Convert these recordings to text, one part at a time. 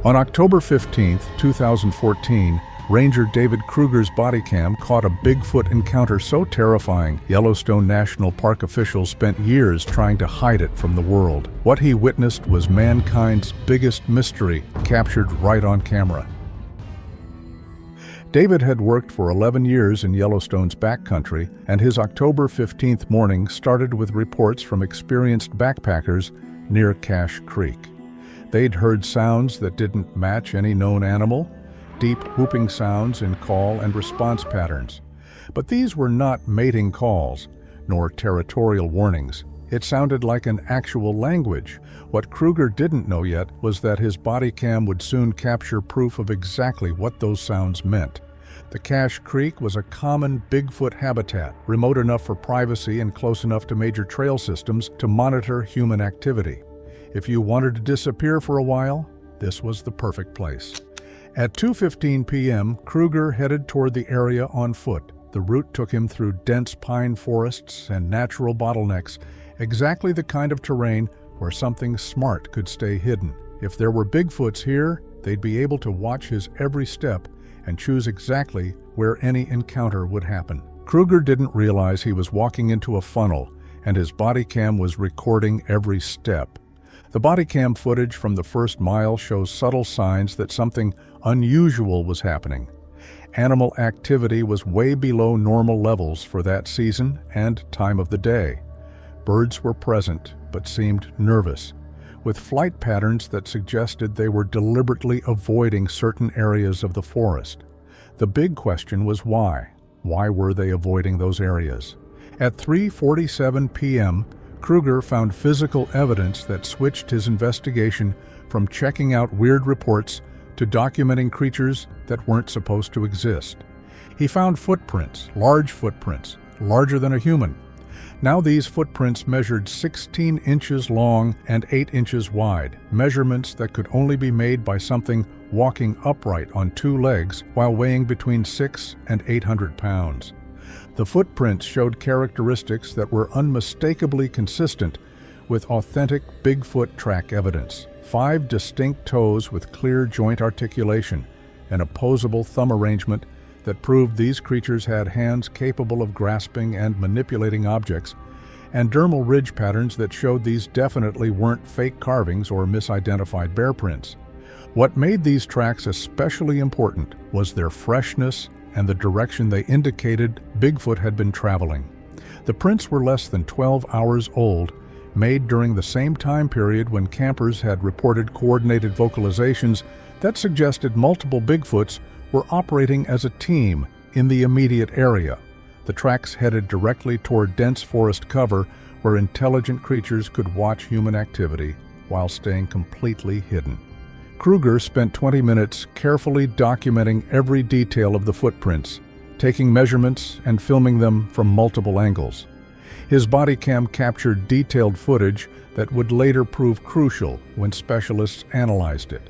On October 15, 2014, Ranger David Kruger's BodyCam caught a Bigfoot encounter so terrifying, Yellowstone National Park officials spent years trying to hide it from the world. What he witnessed was mankind's biggest mystery, captured right on camera. David had worked for 11 years in Yellowstone's backcountry, and his October 15th morning started with reports from experienced backpackers near Cache Creek. They'd heard sounds that didn't match any known animal, deep whooping sounds in call and response patterns. But these were not mating calls, nor territorial warnings. It sounded like an actual language. What Kruger didn't know yet was that his BodyCam would soon capture proof of exactly what those sounds meant. The Cache Creek was a common Bigfoot habitat, remote enough for privacy and close enough to major trail systems to monitor human activity. If you wanted to disappear for a while, this was the perfect place. At 2:15 p.m., Kruger headed toward the area on foot. The route took him through dense pine forests and natural bottlenecks, exactly the kind of terrain where something smart could stay hidden. If there were Bigfoots here, they'd be able to watch his every step and choose exactly where any encounter would happen. Kruger didn't realize he was walking into a funnel, and his BodyCam was recording every step. The BodyCam footage from the first mile shows subtle signs that something unusual was happening. Animal activity was way below normal levels for that season and time of the day. Birds were present, but seemed nervous, with flight patterns that suggested they were deliberately avoiding certain areas of the forest. The big question was why? Why were they avoiding those areas? At 3:47 p.m., Kruger found physical evidence that switched his investigation from checking out weird reports to documenting creatures that weren't supposed to exist. He found footprints, larger than a human. Now these footprints measured 16 inches long and 8 inches wide, measurements that could only be made by something walking upright on two legs while weighing between 600 and 800 pounds. The footprints showed characteristics that were unmistakably consistent with authentic Bigfoot track evidence. 5 distinct toes with clear joint articulation, an opposable thumb arrangement that proved these creatures had hands capable of grasping and manipulating objects, and dermal ridge patterns that showed these definitely weren't fake carvings or misidentified bear prints. What made these tracks especially important was their freshness and the direction they indicated Bigfoot had been traveling. The prints were less than 12 hours old, made during the same time period when campers had reported coordinated vocalizations that suggested multiple Bigfoots were operating as a team in the immediate area. The tracks headed directly toward dense forest cover where intelligent creatures could watch human activity while staying completely hidden. Kruger spent 20 minutes carefully documenting every detail of the footprints, taking measurements and filming them from multiple angles. His BodyCam captured detailed footage that would later prove crucial when specialists analyzed it.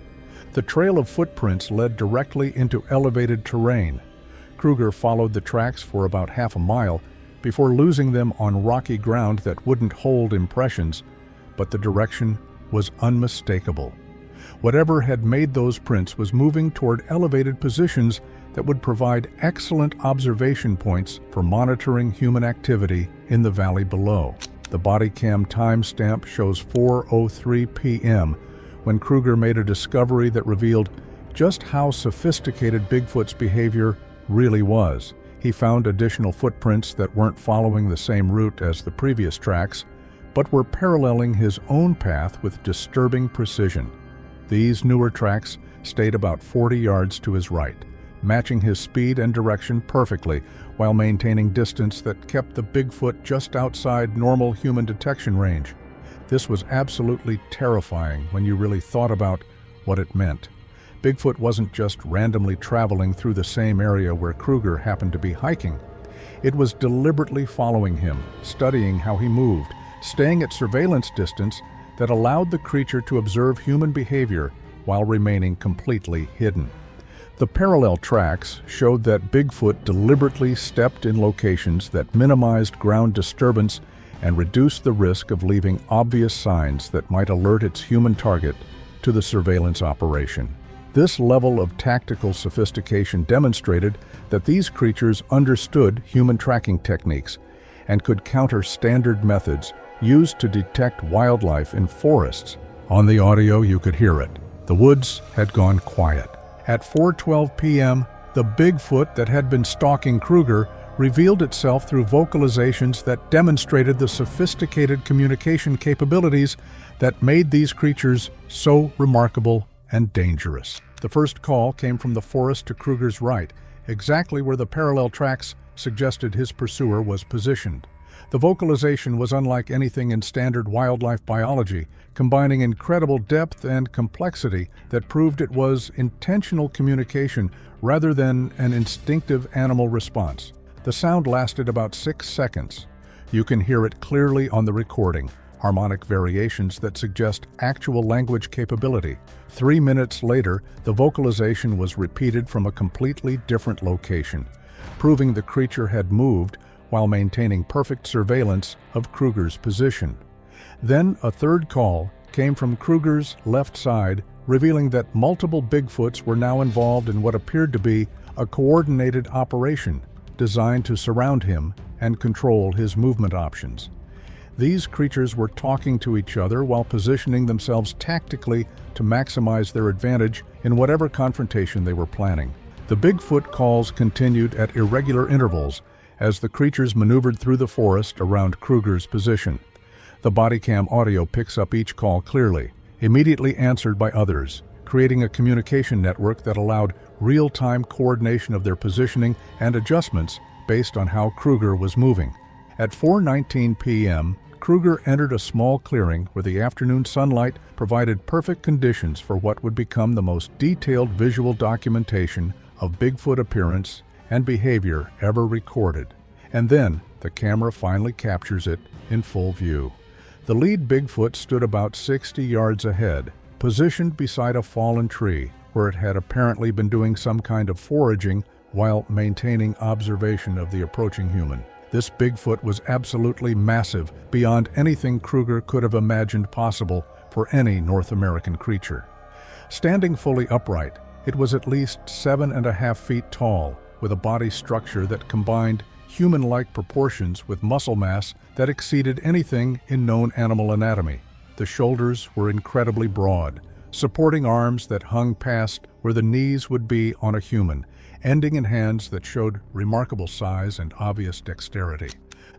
The trail of footprints led directly into elevated terrain. Kruger followed the tracks for about half a mile before losing them on rocky ground that wouldn't hold impressions, but the direction was unmistakable. Whatever had made those prints was moving toward elevated positions that would provide excellent observation points for monitoring human activity in the valley below. The BodyCam timestamp shows 4:03 p.m. when Kruger made a discovery that revealed just how sophisticated Bigfoot's behavior really was. He found additional footprints that weren't following the same route as the previous tracks, but were paralleling his own path with disturbing precision. These newer tracks stayed about 40 yards to his right, matching his speed and direction perfectly while maintaining distance that kept the Bigfoot just outside normal human detection range. This was absolutely terrifying when you really thought about what it meant. Bigfoot wasn't just randomly traveling through the same area where Kruger happened to be hiking. It was deliberately following him, studying how he moved, staying at surveillance distance that allowed the creature to observe human behavior while remaining completely hidden. The parallel tracks showed that Bigfoot deliberately stepped in locations that minimized ground disturbance and reduced the risk of leaving obvious signs that might alert its human target to the surveillance operation. This level of tactical sophistication demonstrated that these creatures understood human tracking techniques and could counter standard methods used to detect wildlife in forests. On the audio, you could hear it. The woods had gone quiet. At 4:12 p.m., the Bigfoot that had been stalking Kruger revealed itself through vocalizations that demonstrated the sophisticated communication capabilities that made these creatures so remarkable and dangerous. The first call came from the forest to Kruger's right, exactly where the parallel tracks suggested his pursuer was positioned. The vocalization was unlike anything in standard wildlife biology, combining incredible depth and complexity that proved it was intentional communication rather than an instinctive animal response. The sound lasted about 6 seconds. You can hear it clearly on the recording, harmonic variations that suggest actual language capability. 3 minutes later, the vocalization was repeated from a completely different location, proving the creature had moved while maintaining perfect surveillance of Kruger's position. Then a third call came from Kruger's left side, revealing that multiple Bigfoots were now involved in what appeared to be a coordinated operation designed to surround him and control his movement options. These creatures were talking to each other while positioning themselves tactically to maximize their advantage in whatever confrontation they were planning. The Bigfoot calls continued at irregular intervals as the creatures maneuvered through the forest around Kruger's position. The BodyCam audio picks up each call clearly, immediately answered by others, creating a communication network that allowed real-time coordination of their positioning and adjustments based on how Kruger was moving. At 4:19 p.m., Kruger entered a small clearing where the afternoon sunlight provided perfect conditions for what would become the most detailed visual documentation of Bigfoot appearance and behavior ever recorded. And then, the camera finally captures it in full view. The lead Bigfoot stood about 60 yards ahead, positioned beside a fallen tree, where it had apparently been doing some kind of foraging while maintaining observation of the approaching human. This Bigfoot was absolutely massive, beyond anything Kruger could have imagined possible for any North American creature. Standing fully upright, it was at least 7.5 feet tall, with a body structure that combined human-like proportions with muscle mass that exceeded anything in known animal anatomy. The shoulders were incredibly broad, supporting arms that hung past where the knees would be on a human, ending in hands that showed remarkable size and obvious dexterity.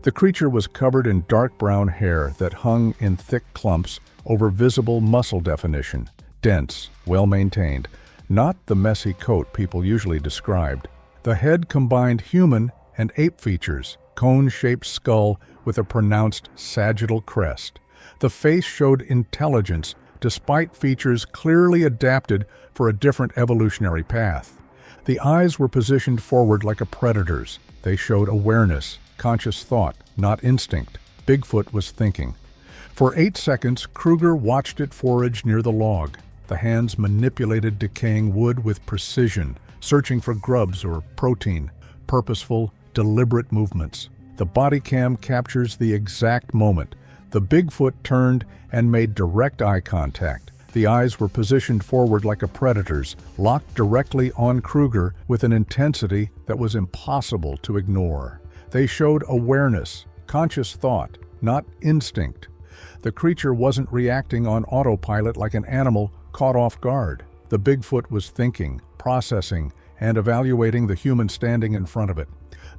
The creature was covered in dark brown hair that hung in thick clumps over visible muscle definition, dense, well-maintained, not the messy coat people usually described. The head combined human and ape features, cone-shaped skull with a pronounced sagittal crest. The face showed intelligence, despite features clearly adapted for a different evolutionary path. The eyes were positioned forward like a predator's. They showed awareness, conscious thought, not instinct. Bigfoot was thinking. For 8 seconds, Kruger watched it forage near the log. The hands manipulated decaying wood with precision, searching for grubs or protein, purposeful, deliberate movements. The BodyCam captures the exact moment. The Bigfoot turned and made direct eye contact. The eyes were positioned forward like a predator's, locked directly on Kruger with an intensity that was impossible to ignore. They showed awareness, conscious thought, not instinct. The creature wasn't reacting on autopilot like an animal caught off guard. The Bigfoot was thinking, processing, and evaluating the human standing in front of it.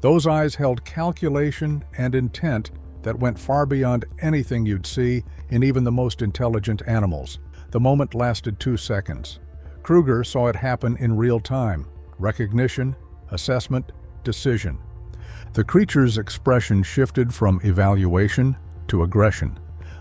Those eyes held calculation and intent that went far beyond anything you'd see in even the most intelligent animals. The moment lasted 2 seconds. Kruger saw it happen in real time. Recognition, assessment, decision. The creature's expression shifted from evaluation to aggression.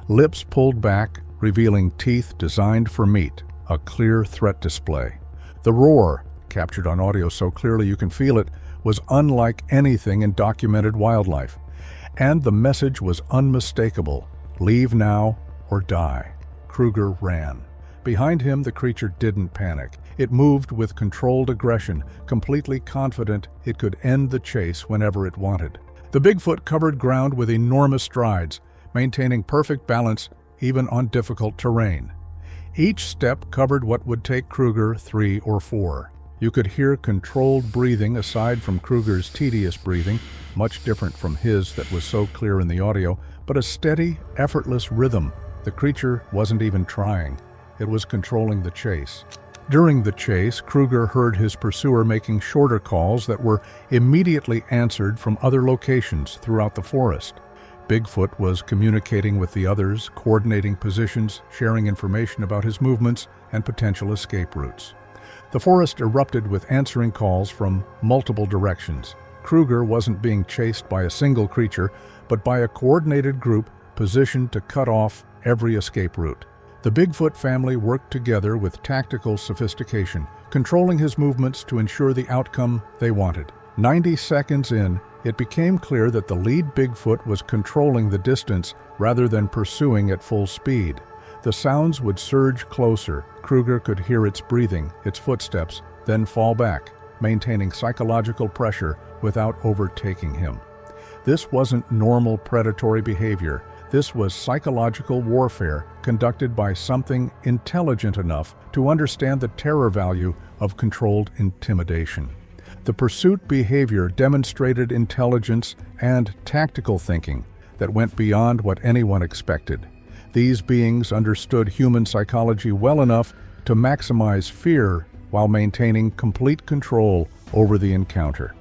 Lips pulled back, revealing teeth designed for meat, a clear threat display. The roar, captured on audio so clearly you can feel it, was unlike anything in documented wildlife. And the message was unmistakable: leave now or die. Kruger ran. Behind him, the creature didn't panic. It moved with controlled aggression, completely confident it could end the chase whenever it wanted. The Bigfoot covered ground with enormous strides, maintaining perfect balance even on difficult terrain. Each step covered what would take Kruger 3 or 4. You could hear controlled breathing aside from Kruger's tedious breathing, much different from his that was so clear in the audio, but a steady, effortless rhythm. The creature wasn't even trying. It was controlling the chase. During the chase, Kruger heard his pursuer making shorter calls that were immediately answered from other locations throughout the forest. Bigfoot was communicating with the others, coordinating positions, sharing information about his movements and potential escape routes. The forest erupted with answering calls from multiple directions. Kruger wasn't being chased by a single creature, but by a coordinated group positioned to cut off every escape route. The Bigfoot family worked together with tactical sophistication, controlling his movements to ensure the outcome they wanted. 90 seconds in, it became clear that the lead Bigfoot was controlling the distance rather than pursuing at full speed. The sounds would surge closer. Kruger could hear its breathing, its footsteps, then fall back, maintaining psychological pressure without overtaking him. This wasn't normal predatory behavior. This was psychological warfare conducted by something intelligent enough to understand the terror value of controlled intimidation. The pursuit behavior demonstrated intelligence and tactical thinking that went beyond what anyone expected. These beings understood human psychology well enough to maximize fear while maintaining complete control over the encounter.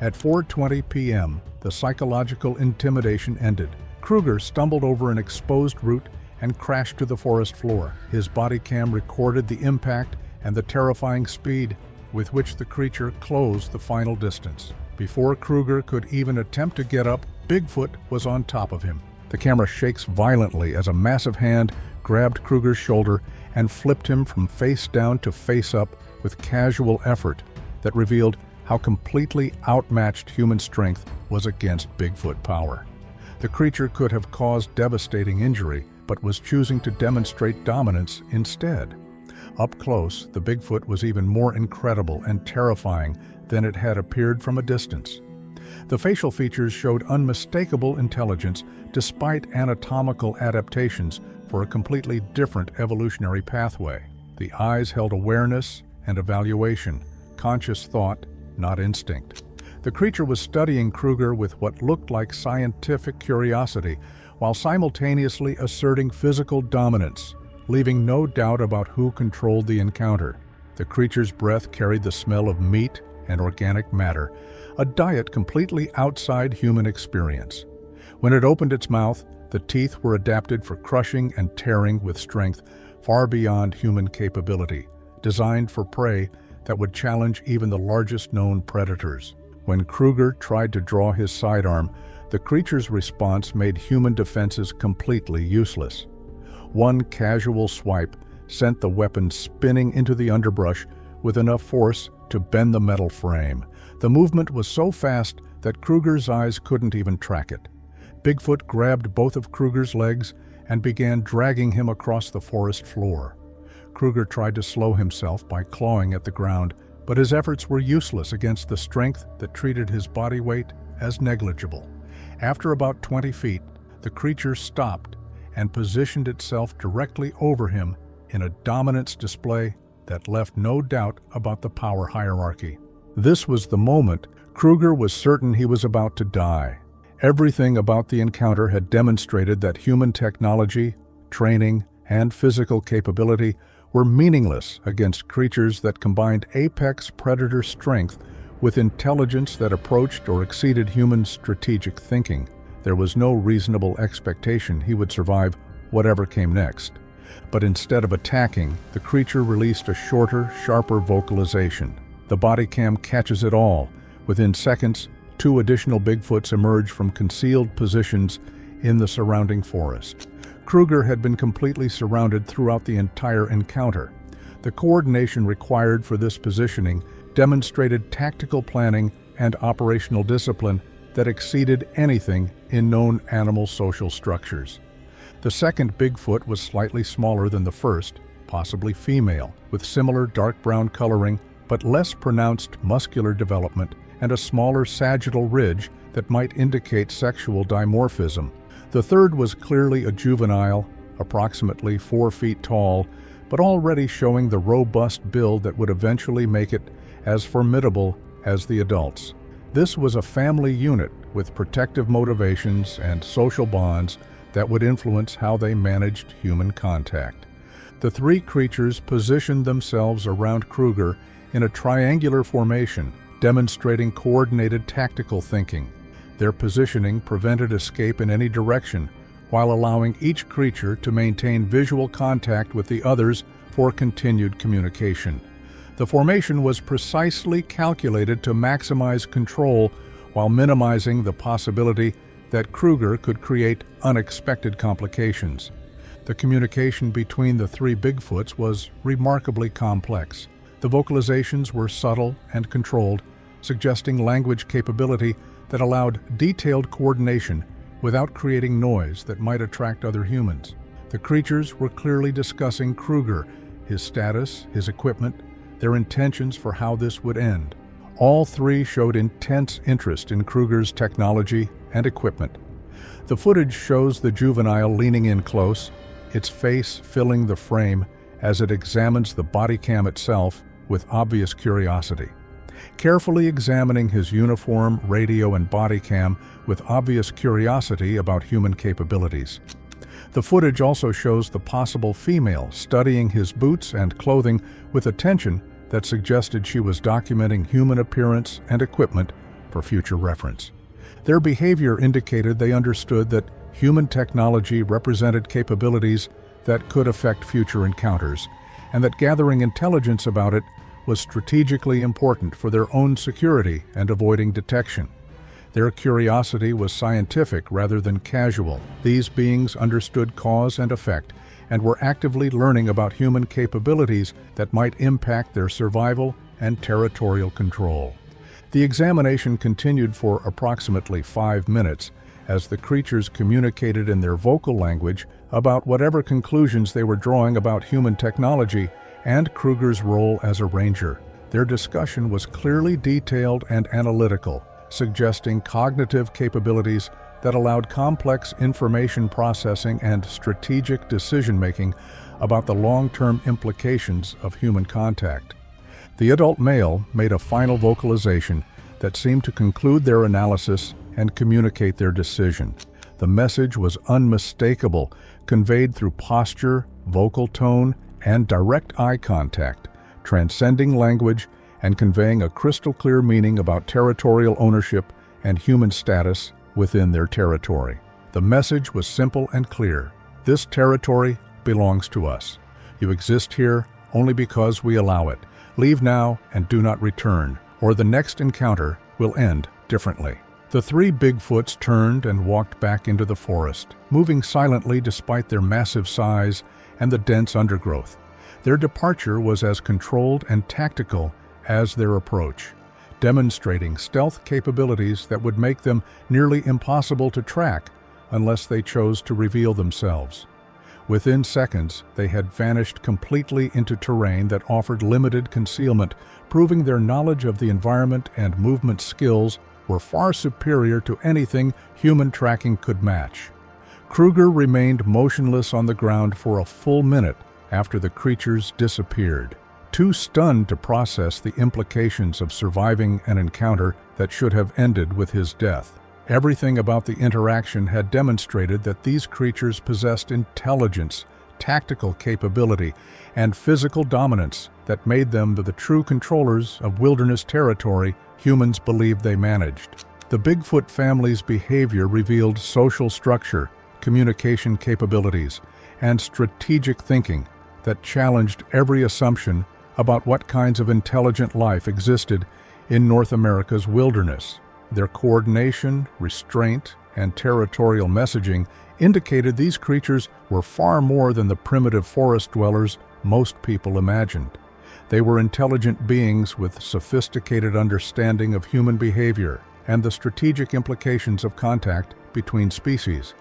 At 4:20 p.m., the psychological intimidation ended. Kruger stumbled over an exposed root and crashed to the forest floor. His BodyCam recorded the impact and the terrifying speed with which the creature closed the final distance. Before Kruger could even attempt to get up, Bigfoot was on top of him. The camera shakes violently as a massive hand grabbed Kruger's shoulder and flipped him from face down to face up with casual effort that revealed how completely outmatched human strength was against Bigfoot power. The creature could have caused devastating injury, but was choosing to demonstrate dominance instead. Up close, the Bigfoot was even more incredible and terrifying than it had appeared from a distance. The facial features showed unmistakable intelligence despite anatomical adaptations for a completely different evolutionary pathway. The eyes held awareness and evaluation, conscious thought, not instinct. The creature was studying Kruger with what looked like scientific curiosity, while simultaneously asserting physical dominance, leaving no doubt about who controlled the encounter. The creature's breath carried the smell of meat and organic matter, a diet completely outside human experience. When it opened its mouth, the teeth were adapted for crushing and tearing with strength far beyond human capability, designed for prey that would challenge even the largest known predators. When Kruger tried to draw his sidearm, the creature's response made human defenses completely useless. One casual swipe sent the weapon spinning into the underbrush with enough force to bend the metal frame. The movement was so fast that Kruger's eyes couldn't even track it. Bigfoot grabbed both of Kruger's legs and began dragging him across the forest floor. Kruger tried to slow himself by clawing at the ground, but his efforts were useless against the strength that treated his body weight as negligible. After about 20 feet, the creature stopped and positioned itself directly over him in a dominance display that left no doubt about the power hierarchy. This was the moment Kruger was certain he was about to die. Everything about the encounter had demonstrated that human technology, training, and physical capability were meaningless against creatures that combined apex predator strength with intelligence that approached or exceeded human strategic thinking. There was no reasonable expectation he would survive whatever came next. But instead of attacking, the creature released a shorter, sharper vocalization. The BodyCam catches it all. Within seconds, 2 additional Bigfoots emerge from concealed positions in the surrounding forest. Kruger had been completely surrounded throughout the entire encounter. The coordination required for this positioning demonstrated tactical planning and operational discipline that exceeded anything in known animal social structures. The second Bigfoot was slightly smaller than the first, possibly female, with similar dark brown coloring but less pronounced muscular development and a smaller sagittal ridge that might indicate sexual dimorphism. The third was clearly a juvenile, approximately 4 feet tall, but already showing the robust build that would eventually make it as formidable as the adults. This was a family unit with protective motivations and social bonds that would influence how they managed human contact. The three creatures positioned themselves around Kruger in a triangular formation, demonstrating coordinated tactical thinking. Their positioning prevented escape in any direction, while allowing each creature to maintain visual contact with the others for continued communication. The formation was precisely calculated to maximize control while minimizing the possibility that Kruger could create unexpected complications. The communication between the three Bigfoots was remarkably complex. The vocalizations were subtle and controlled, suggesting language capability that allowed detailed coordination without creating noise that might attract other humans. The creatures were clearly discussing Kruger, his status, his equipment, their intentions for how this would end. All three showed intense interest in Kruger's technology and equipment. The footage shows the juvenile leaning in close, its face filling the frame as it examines the body cam itself with obvious curiosity. Carefully examining his uniform, radio, and body cam with obvious curiosity about human capabilities. The footage also shows the possible female studying his boots and clothing with attention that suggested she was documenting human appearance and equipment for future reference. Their behavior indicated they understood that human technology represented capabilities that could affect future encounters, and that gathering intelligence about it was strategically important for their own security and avoiding detection. Their curiosity was scientific rather than casual. These beings understood cause and effect and were actively learning about human capabilities that might impact their survival and territorial control. The examination continued for approximately 5 minutes as the creatures communicated in their vocal language about whatever conclusions they were drawing about human technology and Kruger's role as a ranger. Their discussion was clearly detailed and analytical, suggesting cognitive capabilities that allowed complex information processing and strategic decision-making about the long-term implications of human contact. The adult male made a final vocalization that seemed to conclude their analysis and communicate their decision. The message was unmistakable, conveyed through posture, vocal tone, and direct eye contact, transcending language and conveying a crystal-clear meaning about territorial ownership and human status within their territory. The message was simple and clear. This territory belongs to us. You exist here only because we allow it. Leave now and do not return, or the next encounter will end differently. The three Bigfoots turned and walked back into the forest, moving silently despite their massive size and the dense undergrowth. Their departure was as controlled and tactical as their approach, demonstrating stealth capabilities that would make them nearly impossible to track unless they chose to reveal themselves. Within seconds, they had vanished completely into terrain that offered limited concealment, proving their knowledge of the environment and movement skills were far superior to anything human tracking could match. Kruger remained motionless on the ground for a full minute after the creatures disappeared, too stunned to process the implications of surviving an encounter that should have ended with his death. Everything about the interaction had demonstrated that these creatures possessed intelligence, tactical capability, and physical dominance that made them the true controllers of wilderness territory humans believed they managed. The Bigfoot family's behavior revealed social structure, communication capabilities, and strategic thinking that challenged every assumption about what kinds of intelligent life existed in North America's wilderness. Their coordination, restraint, and territorial messaging indicated these creatures were far more than the primitive forest dwellers most people imagined. They were intelligent beings with sophisticated understanding of human behavior and the strategic implications of contact between species.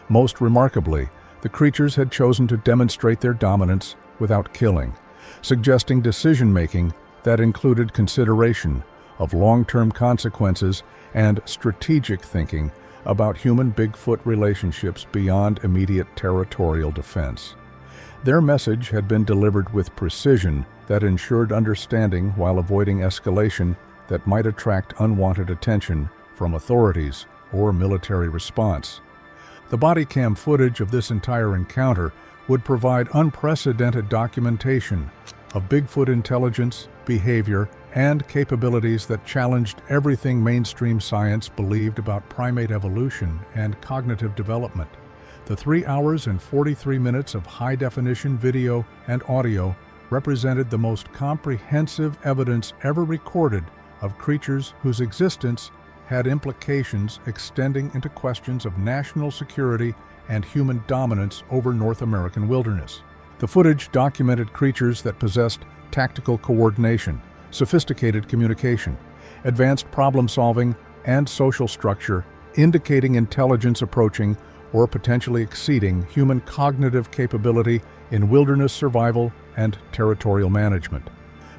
Most remarkably, the creatures had chosen to demonstrate their dominance without killing, suggesting decision-making that included consideration of long-term consequences and strategic thinking about human-Bigfoot relationships beyond immediate territorial defense. Their message had been delivered with precision that ensured understanding while avoiding escalation that might attract unwanted attention from authorities or military response. The BodyCam footage of this entire encounter would provide unprecedented documentation of Bigfoot intelligence, behavior, and capabilities that challenged everything mainstream science believed about primate evolution and cognitive development. The 3 hours and 43 minutes of high-definition video and audio represented the most comprehensive evidence ever recorded of creatures whose existence had implications extending into questions of national security and human dominance over North American wilderness. The footage documented creatures that possessed tactical coordination, sophisticated communication, advanced problem-solving, and social structure, indicating intelligence approaching or potentially exceeding human cognitive capability in wilderness survival and territorial management.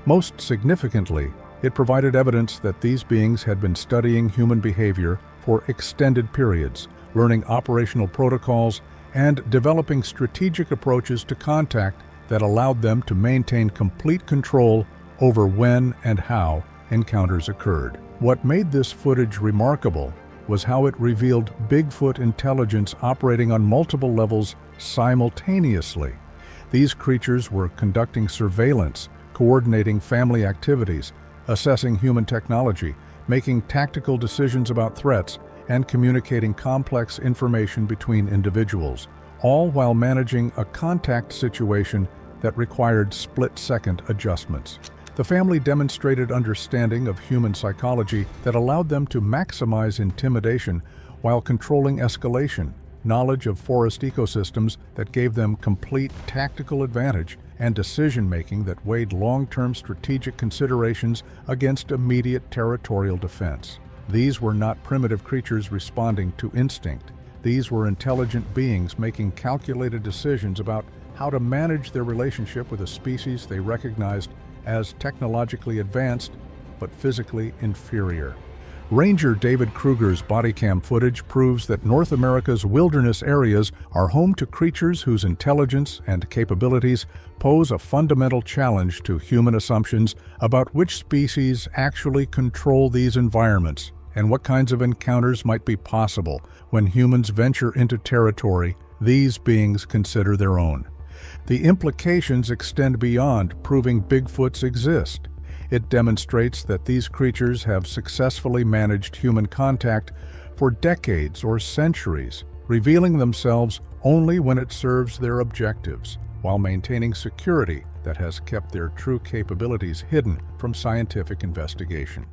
Most significantly, it provided evidence that these beings had been studying human behavior for extended periods, learning operational protocols, and developing strategic approaches to contact that allowed them to maintain complete control over when and how encounters occurred. What made this footage remarkable was how it revealed Bigfoot intelligence operating on multiple levels simultaneously. These creatures were conducting surveillance, coordinating family activities, assessing human technology, making tactical decisions about threats, and communicating complex information between individuals, all while managing a contact situation that required split-second adjustments. The family demonstrated understanding of human psychology that allowed them to maximize intimidation while controlling escalation, knowledge of forest ecosystems that gave them complete tactical advantage, and decision-making that weighed long-term strategic considerations against immediate territorial defense. These were not primitive creatures responding to instinct. These were intelligent beings making calculated decisions about how to manage their relationship with a species they recognized as technologically advanced but physically inferior. Ranger David Kruger's BodyCam footage proves that North America's wilderness areas are home to creatures whose intelligence and capabilities pose a fundamental challenge to human assumptions about which species actually control these environments and what kinds of encounters might be possible when humans venture into territory these beings consider their own. The implications extend beyond proving Bigfoots exist. It demonstrates that these creatures have successfully managed human contact for decades or centuries, revealing themselves only when it serves their objectives, while maintaining security that has kept their true capabilities hidden from scientific investigation.